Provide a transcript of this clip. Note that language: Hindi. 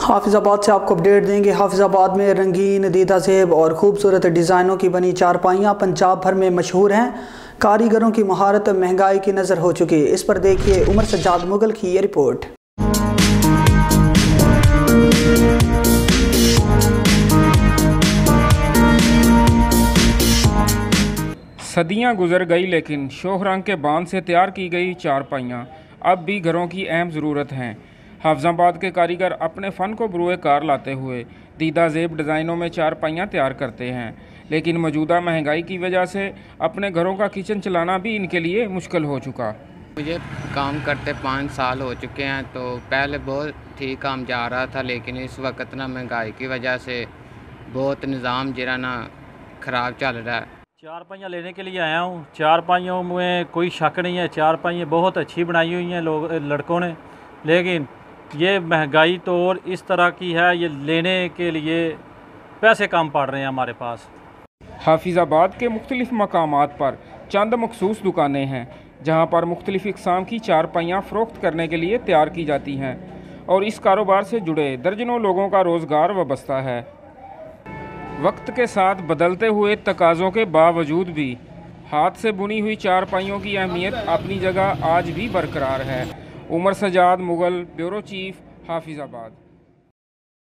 हाफिज़ाबाद से आपको अपडेट देंगे। हाफिज़ाबाद में रंगीन दीदा ज़ेब और ख़ूबसूरत डिज़ाइनों की बनी चारपाइयाँ पंजाब भर में मशहूर हैं। कारीगरों की महारत महंगाई की नज़र हो चुकी है। इस पर देखिए उमर सज्जाद मुगल की ये रिपोर्ट। सदियां गुजर गई लेकिन शोहरंग के बांध से तैयार की गई चारपाइयाँ अब भी घरों की अहम ज़रूरत हैं। हाफिज़ाबाद के कारीगर अपने फ़न को बरूए कार लाते हुए दीदा ज़ेब डिज़ाइनों में चारपाइयाँ तैयार करते हैं, लेकिन मौजूदा महंगाई की वजह से अपने घरों का किचन चलाना भी इनके लिए मुश्किल हो चुका। मुझे काम करते 5 साल हो चुके हैं, तो पहले बहुत ठीक काम जा रहा था, लेकिन इस वक्त ना महंगाई की वजह से बहुत निज़ाम जरा ना ख़राब चल रहा है। चारपाइयाँ लेने के लिए आया हूँ। चारपाइयों में कोई शक नहीं है, चारपाइयाँ बहुत अच्छी बनाई हुई हैं लड़कों ने, लेकिन ये महंगाई तो और इस तरह की है, ये लेने के लिए पैसे कम पड़ रहे हैं हमारे पास। हाफिज़ाबाद के मुख्तलिफ़ मकामात पर चंद मखसूस दुकानें हैं जहाँ पर मुख्तलिफ़ इक़साम की चारपाइयाँ फ़रोख्त करने के लिए तैयार की जाती हैं और इस कारोबार से जुड़े दर्जनों लोगों का रोज़गार वाबस्ता है। वक्त के साथ बदलते हुए तकाज़ों के बावजूद भी हाथ से बुनी हुई चारपाइयों की अहमियत अपनी जगह आज भी बरकरार है। Umar Sajjad Mughal, bureau chief, Hafizabad.